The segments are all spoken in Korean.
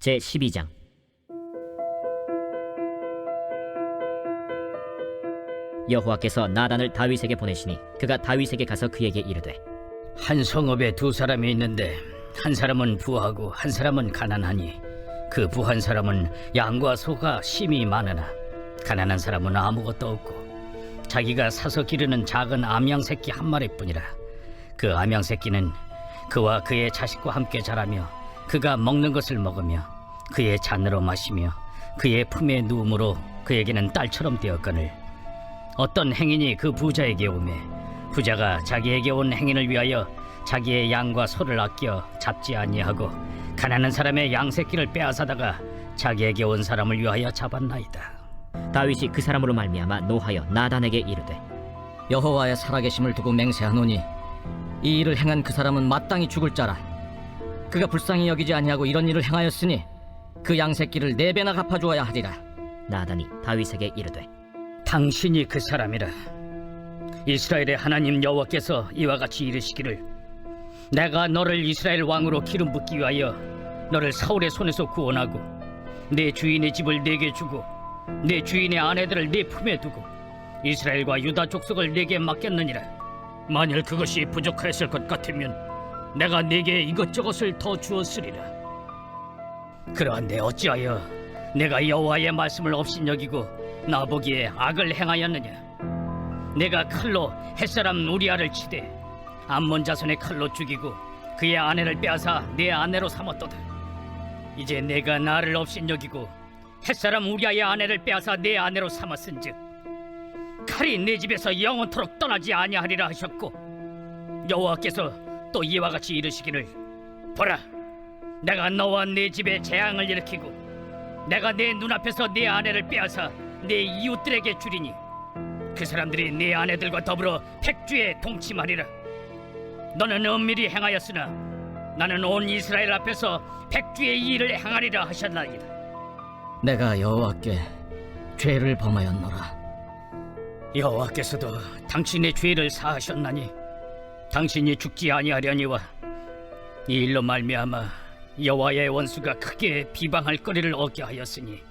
제12장. 여호와께서 나단을 다윗에게 보내시니 그가 다윗에게 가서 그에게 이르되, 한 성읍에 두 사람이 있는데 한 사람은 부하고 한 사람은 가난하니 그 부한 사람은 양과 소가 심히 많으나 가난한 사람은 아무것도 없고 자기가 사서 기르는 작은 암양 새끼 한 마리뿐이라. 그 암양 새끼는 그와 그의 자식과 함께 자라며 그가 먹는 것을 먹으며 그의 잔으로 마시며 그의 품에 누움으로 그에게는 딸처럼 되었거늘 어떤 행인이 그 부자에게 오매 부자가 자기에게 온 행인을 위하여 자기의 양과 소를 아껴 잡지 아니하고 가난한 사람의 양 새끼를 빼앗아다가 자기에게 온 사람을 위하여 잡았나이다. 다윗이 그 사람으로 말미암아 노하여 나단에게 이르되, 여호와의 살아계심을 두고 맹세하노니 이 일을 행한 그 사람은 마땅히 죽을 자라. 그가 불쌍히 여기지 아니하고 이런 일을 행하였으니 그 양새끼를 4배나 갚아주어야 하리라. 나단이 다윗에게 이르되, 당신이 그 사람이라. 이스라엘의 하나님 여호와께서 이와 같이 이르시기를 내가 너를 이스라엘 왕으로 기름 붓기 위하여 너를 사울의 손에서 구원하고 내 주인의 집을 내게 주고 내 주인의 아내들을 네 품에 두고 이스라엘과 유다 족속을 내게 맡겼느니라. 만일 그것이 부족하였을 것 같으면 내가 네게 이것저것을 더 주었으리라. 그러한데 어찌하여 내가 여호와의 말씀을 업신여기고 나보기에 악을 행하였느냐. 내가 칼로 햇사람 우리아를 치되 암몬 자손의 칼로 죽이고 그의 아내를 빼앗아 내 아내로 삼았도다. 이제 내가 나를 업신여기고 햇사람 우리아의 아내를 빼앗아 내 아내로 삼았은즉 칼이 내 집에서 영원토록 떠나지 아니하리라 하셨고 여호와께서 또 이와 같이 이르시기를 보라, 내가 너와 내 집에 재앙을 일으키고 내가 내 눈앞에서 내 아내를 빼앗아 내 이웃들에게 주리니 그 사람들이 네 아내들과 더불어 백주에 동침하리라. 너는 은밀히 행하였으나 나는 온 이스라엘 앞에서 백주의 이 일을 행하리라 하셨나이다. 내가 여호와께 죄를 범하였노라. 여호와께서도 당신의 죄를 사하셨나니 당신이 죽지 아니하려니와 이 일로 말미암아 여호와의 원수가 크게 비방할 거리를 얻게 하였으니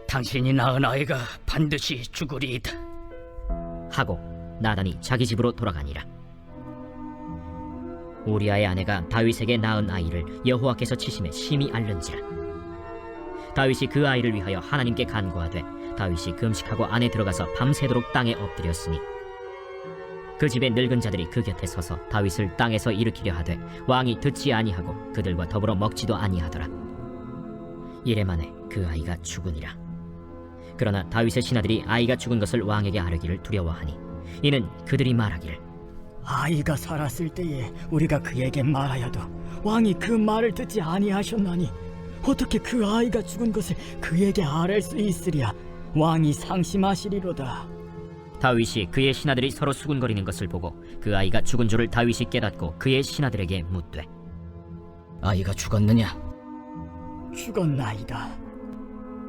당신이 낳은 아이가 반드시 죽으리이다. 하고 나단이 자기 집으로 돌아가니라. 우리아의 아내가 다윗에게 낳은 아이를 여호와께서 치심에 심히 앓는지라. 다윗이 그 아이를 위하여 하나님께 간구하되 다윗이 금식하고 안에 들어가서 밤새도록 땅에 엎드렸으니 그 집의 늙은 자들이 그 곁에 서서 다윗을 땅에서 일으키려 하되 왕이 듣지 아니하고 그들과 더불어 먹지도 아니하더라. 이래 만에 그 아이가 죽으니라. 그러나 다윗의 신하들이 아이가 죽은 것을 왕에게 아뢰기를 두려워하니 이는 그들이 말하기를, 아이가 살았을 때에 우리가 그에게 말하여도 왕이 그 말을 듣지 아니하셨나니 어떻게 그 아이가 죽은 것을 그에게 아뢰 수 있으랴. 왕이 상심하시리로다. 다윗이 그의 신하들이 서로 수군거리는 것을 보고 그 아이가 죽은 줄을 다윗이 깨닫고 그의 신하들에게 묻되, 아이가 죽었느냐? 죽었나이다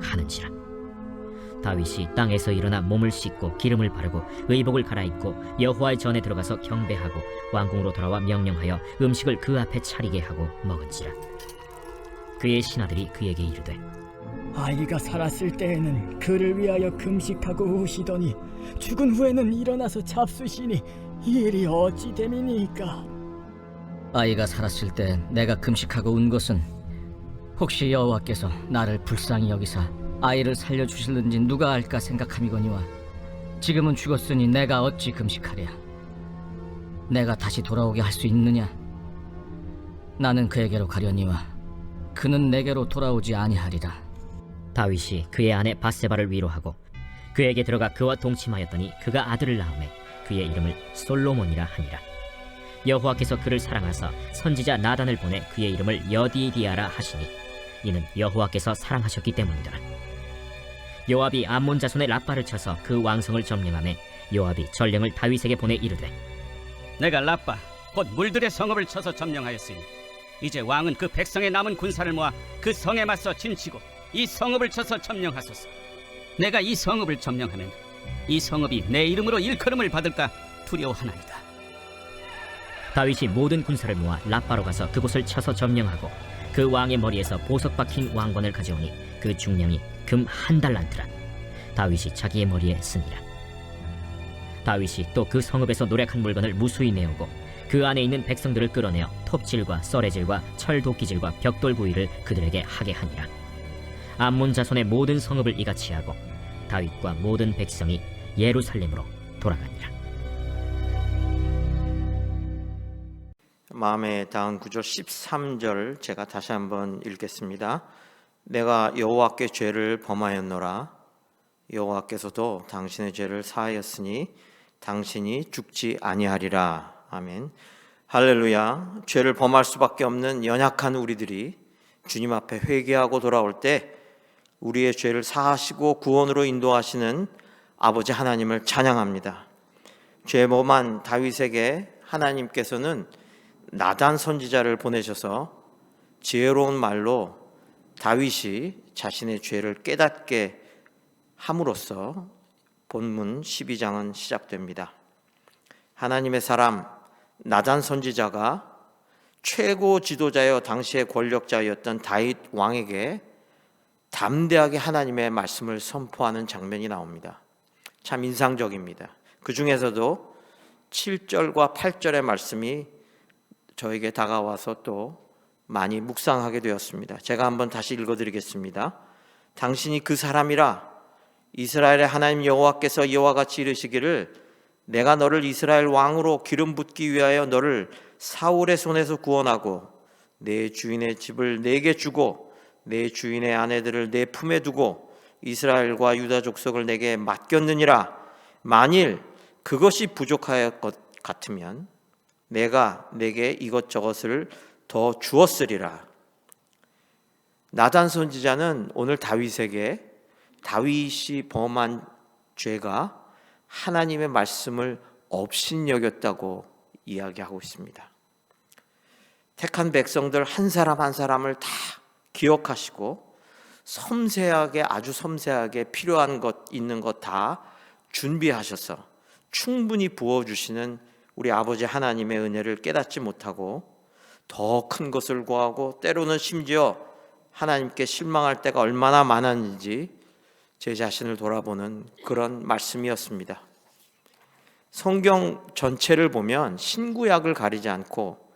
하는지라. 다윗이 땅에서 일어나 몸을 씻고 기름을 바르고 의복을 갈아입고 여호와의 전에 들어가서 경배하고 왕궁으로 돌아와 명령하여 음식을 그 앞에 차리게 하고 먹은지라. 그의 신하들이 그에게 이르되, 아이가 살았을 때에는 그를 위하여 금식하고 우시더니 죽은 후에는 일어나서 잡수시니 이 일이 어찌 됨이니까. 아이가 살았을 때 내가 금식하고 운 것은 혹시 여호와께서 나를 불쌍히 여기사 아이를 살려주실는지 누가 알까 생각함이거니와 지금은 죽었으니 내가 어찌 금식하랴. 내가 다시 돌아오게 할 수 있느냐? 나는 그에게로 가려니와 그는 내게로 돌아오지 아니하리라. 다윗이 그의 아내 바세바를 위로하고 그에게 들어가 그와 동침하였더니 그가 아들을 낳음에 그의 이름을 솔로몬이라 하니라. 여호와께서 그를 사랑하사 선지자 나단을 보내 그의 이름을 여디디아라 하시니 이는 여호와께서 사랑하셨기 때문이더라. 요압이 암몬 자손의 라빠를 쳐서 그 왕성을 점령하매 요압이 전령을 다윗에게 보내 이르되, 내가 라빠 곧 물들의 성읍을 쳐서 점령하였으니 이제 왕은 그 백성의 남은 군사를 모아 그 성에 맞서 진치고 이 성읍을 쳐서 점령하소서. 내가 이 성읍을 점령하면 이 성읍이 내 이름으로 일컬음을 받을까 두려워하나이다. 다윗이 모든 군사를 모아 라빠로 가서 그곳을 쳐서 점령하고 그 왕의 머리에서 보석 박힌 왕관을 가져오니 그 중량이 금 1달란트라. 다윗이 자기의 머리에 쓰니라. 다윗이 또 그 성읍에서 노략한 물건을 무수히 내오고 그 안에 있는 백성들을 끌어내어 톱질과 썰애질과 철도끼질과 벽돌 구이를 그들에게 하게 하니라. 암몬 자손의 모든 성읍을 이같이 하고 다윗과 모든 백성이 예루살렘으로 돌아가니라. 마음에 닿은 구절 13절 제가 다시 한번 읽겠습니다. 내가 여호와께 죄를 범하였노라. 여호와께서도 당신의 죄를 사하였으니 당신이 죽지 아니하리라. 아멘. 할렐루야. 죄를 범할 수밖에 없는 연약한 우리들이 주님 앞에 회개하고 돌아올 때 우리의 죄를 사하시고 구원으로 인도하시는 아버지 하나님을 찬양합니다. 죄 범한 다윗에게 하나님께서는 나단 선지자를 보내셔서 지혜로운 말로 다윗이 자신의 죄를 깨닫게 함으로써 본문 12장은 시작됩니다. 하나님의 사람 나단 선지자가 최고 지도자여 당시의 권력자였던 다윗 왕에게 담대하게 하나님의 말씀을 선포하는 장면이 나옵니다. 참 인상적입니다. 그 중에서도 7절과 8절의 말씀이 저에게 다가와서 또 많이 묵상하게 되었습니다. 제가 한번 다시 읽어드리겠습니다. 당신이 그 사람이라 이스라엘의 하나님 여호와께서 이와 같이 이르시기를 내가 너를 이스라엘 왕으로 기름 붓기 위하여 너를 사울의 손에서 구원하고 내 주인의 집을 내게 주고 내 주인의 아내들을 내 품에 두고 이스라엘과 유다 족속을 내게 맡겼느니라. 만일 그것이 부족할 것 같으면 내가 내게 이것저것을 더 주었으리라. 나단 선지자는 오늘 다윗에게 다윗이 범한 죄가 하나님의 말씀을 업신여겼다고 이야기하고 있습니다. 택한 백성들 한 사람 한 사람을 다 기억하시고 섬세하게 아주 섬세하게 필요한 것 있는 것 다 준비하셔서 충분히 부어주시는 우리 아버지 하나님의 은혜를 깨닫지 못하고 더 큰 것을 구하고 때로는 심지어 하나님께 실망할 때가 얼마나 많았는지 제 자신을 돌아보는 그런 말씀이었습니다. 성경 전체를 보면 신구약을 가리지 않고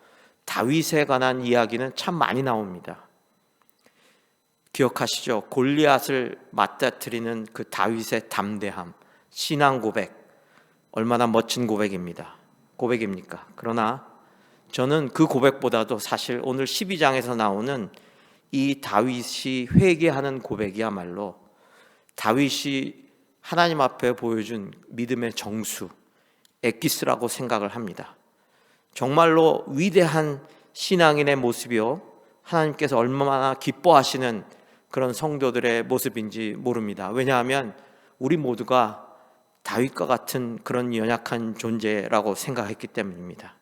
다윗에 관한 이야기는 참 많이 나옵니다. 기억하시죠? 골리앗을 맞닥뜨리는 그 다윗의 담대함, 신앙 고백, 얼마나 멋진 고백입니까? 그러나 저는 그 고백보다도 사실 오늘 12장에서 나오는 이 다윗이 회개하는 고백이야말로 다윗이 하나님 앞에 보여준 믿음의 정수, 엑기스라고 생각을 합니다. 정말로 위대한 신앙인의 모습이요, 하나님께서 얼마나 기뻐하시는 그런 성도들의 모습인지 모릅니다. 왜냐하면 우리 모두가 다윗과 같은 그런 연약한 존재라고 생각했기 때문입니다.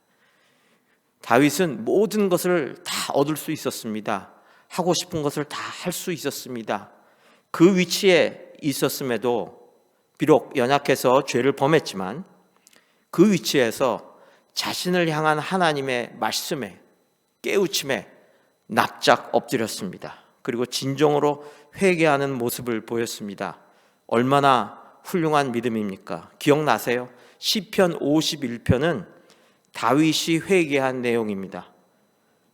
다윗은 모든 것을 다 얻을 수 있었습니다. 하고 싶은 것을 다 할 수 있었습니다. 그 위치에 있었음에도 비록 연약해서 죄를 범했지만 그 위치에서 자신을 향한 하나님의 말씀에, 깨우침에 납작 엎드렸습니다. 그리고 진정으로 회개하는 모습을 보였습니다. 얼마나 훌륭한 믿음입니까? 기억나세요? 시편 51편은 다윗이 회개한 내용입니다.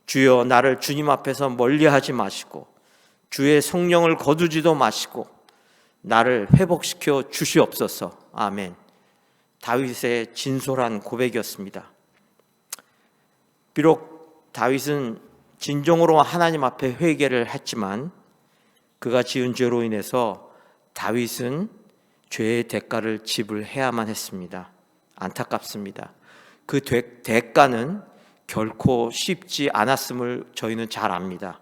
주여 나를 주님 앞에서 멀리하지 마시고 주의 성령을 거두지도 마시고 나를 회복시켜 주시옵소서. 아멘. 다윗의 진솔한 고백이었습니다. 비록 다윗은 진정으로 하나님 앞에 회개를 했지만 그가 지은 죄로 인해서 다윗은 죄의 대가를 지불해야만 했습니다. 안타깝습니다. 그 대가는 결코 쉽지 않았음을 저희는 잘 압니다.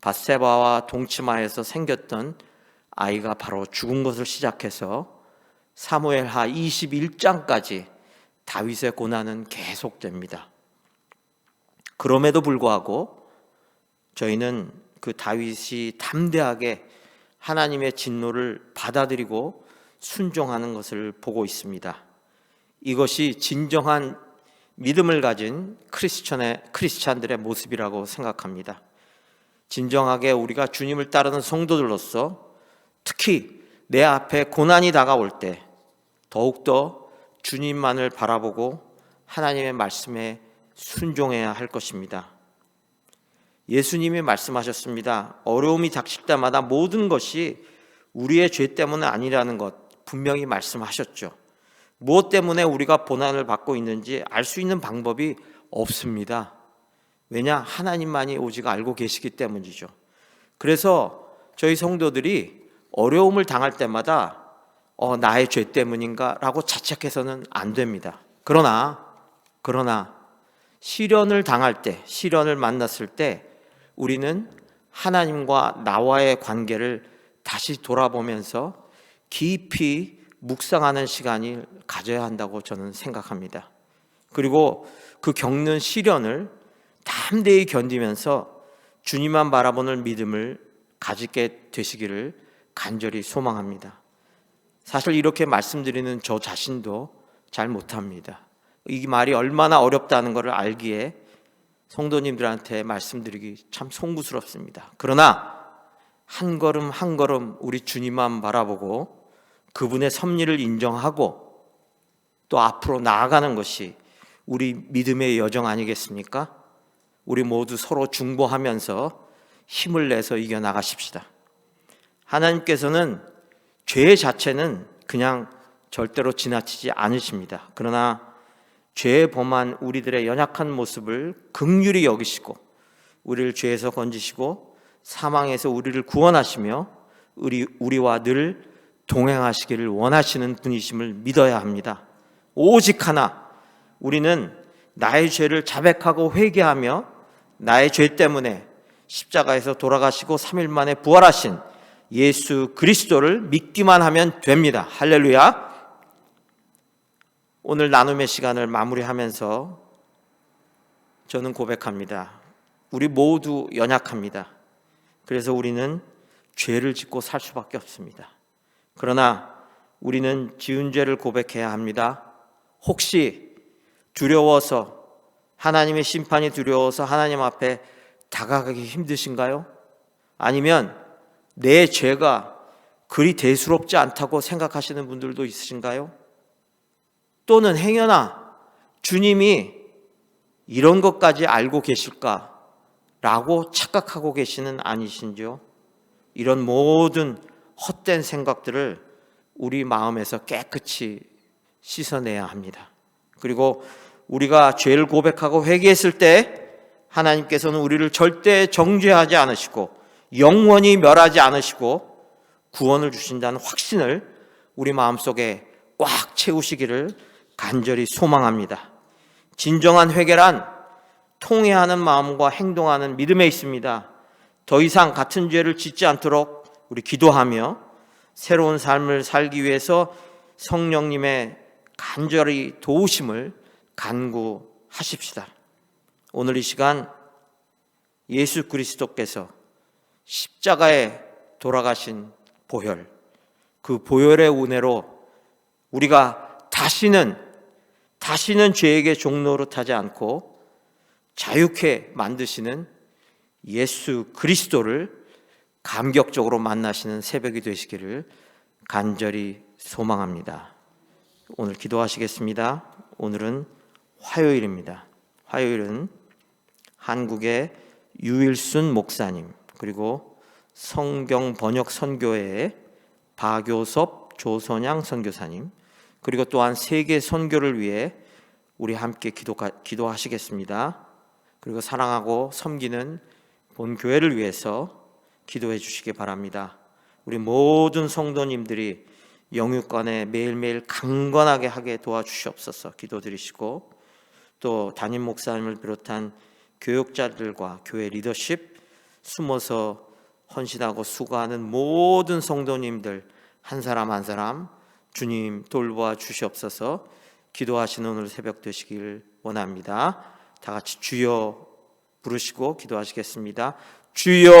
밧세바와 동치마에서 생겼던 아이가 바로 죽은 것을 시작해서 사무엘하 21장까지 다윗의 고난은 계속됩니다. 그럼에도 불구하고 저희는 그 다윗이 담대하게 하나님의 진노를 받아들이고 순종하는 것을 보고 있습니다. 이것이 진정한 믿음을 가진 크리스찬들의 모습이라고 생각합니다. 진정하게 우리가 주님을 따르는 성도들로서 특히 내 앞에 고난이 다가올 때 더욱더 주님만을 바라보고 하나님의 말씀에 순종해야 할 것입니다. 예수님이 말씀하셨습니다. 어려움이 닥칠 때마다 모든 것이 우리의 죄 때문은 아니라는 것 분명히 말씀하셨죠. 무엇 때문에 우리가 고난을 받고 있는지 알 수 있는 방법이 없습니다. 왜냐? 하나님만이 오직 알고 계시기 때문이죠. 그래서 저희 성도들이 어려움을 당할 때마다 나의 죄 때문인가? 라고 자책해서는 안 됩니다. 그러나 시련을 당할 때, 시련을 만났을 때 우리는 하나님과 나와의 관계를 다시 돌아보면서 깊이 묵상하는 시간을 가져야 한다고 저는 생각합니다. 그리고 그 겪는 시련을 담대히 견디면서 주님만 바라보는 믿음을 가지게 되시기를 간절히 소망합니다. 사실 이렇게 말씀드리는 저 자신도 잘 못합니다. 이 말이 얼마나 어렵다는 것을 알기에 성도님들한테 말씀드리기 참 송구스럽습니다. 그러나 한 걸음 한 걸음 우리 주님만 바라보고 그분의 섭리를 인정하고 또 앞으로 나아가는 것이 우리 믿음의 여정 아니겠습니까? 우리 모두 서로 중보하면서 힘을 내서 이겨나가십시다. 하나님께서는 죄 자체는 그냥 절대로 지나치지 않으십니다. 그러나 죄에 범한 우리들의 연약한 모습을 긍휼히 여기시고 우리를 죄에서 건지시고 사망에서 우리를 구원하시며 우리와 늘 동행하시기를 원하시는 분이심을 믿어야 합니다. 오직 하나, 우리는 나의 죄를 자백하고 회개하며 나의 죄 때문에 십자가에서 돌아가시고 3일 만에 부활하신 예수 그리스도를 믿기만 하면 됩니다. 할렐루야. 오늘 나눔의 시간을 마무리하면서 저는 고백합니다. 우리 모두 연약합니다. 그래서 우리는 죄를 짓고 살 수밖에 없습니다. 그러나 우리는 지은 죄를 고백해야 합니다. 혹시 두려워서, 하나님의 심판이 두려워서 하나님 앞에 다가가기 힘드신가요? 아니면 내 죄가 그리 대수롭지 않다고 생각하시는 분들도 있으신가요? 또는 행여나 주님이 이런 것까지 알고 계실까? 라고 착각하고 계시는 아니신지요? 이런 모든 헛된 생각들을 우리 마음에서 깨끗이 씻어내야 합니다. 그리고 우리가 죄를 고백하고 회개했을 때 하나님께서는 우리를 절대 정죄하지 않으시고 영원히 멸하지 않으시고 구원을 주신다는 확신을 우리 마음속에 꽉 채우시기를 간절히 소망합니다. 진정한 회개란 통회하는 마음과 행동하는 믿음에 있습니다. 더 이상 같은 죄를 짓지 않도록 우리 기도하며 새로운 삶을 살기 위해서 성령님의 간절히 도우심을 간구하십시다. 오늘 이 시간 예수 그리스도께서 십자가에 돌아가신 보혈, 그 보혈의 은혜로 우리가 다시는 죄에게 종노릇하지 않고 자유케 만드시는 예수 그리스도를 감격적으로 만나시는 새벽이 되시기를 간절히 소망합니다. 오늘 기도하시겠습니다. 오늘은 화요일입니다. 화요일은 한국의 유일순 목사님, 그리고 성경 번역 선교회의 박교섭 조선양 선교사님, 그리고 또한 세계 선교를 위해 우리 함께 기도하시겠습니다. 그리고 사랑하고 섬기는 본교회를 위해서 기도해 주시기 바랍니다. 우리 모든 성도님들이 영육간에 매일매일 강건하게 하게 도와주시옵소서 기도드리시고, 또 담임 목사님을 비롯한 교육자들과 교회 리더십, 숨어서 헌신하고 수고하는 모든 성도님들 한 사람 한 사람 주님 돌보아 주시옵소서 기도하시는 오늘 새벽 되시길 원합니다. 다 같이 주여 부르시고 기도하시겠습니다. 주여.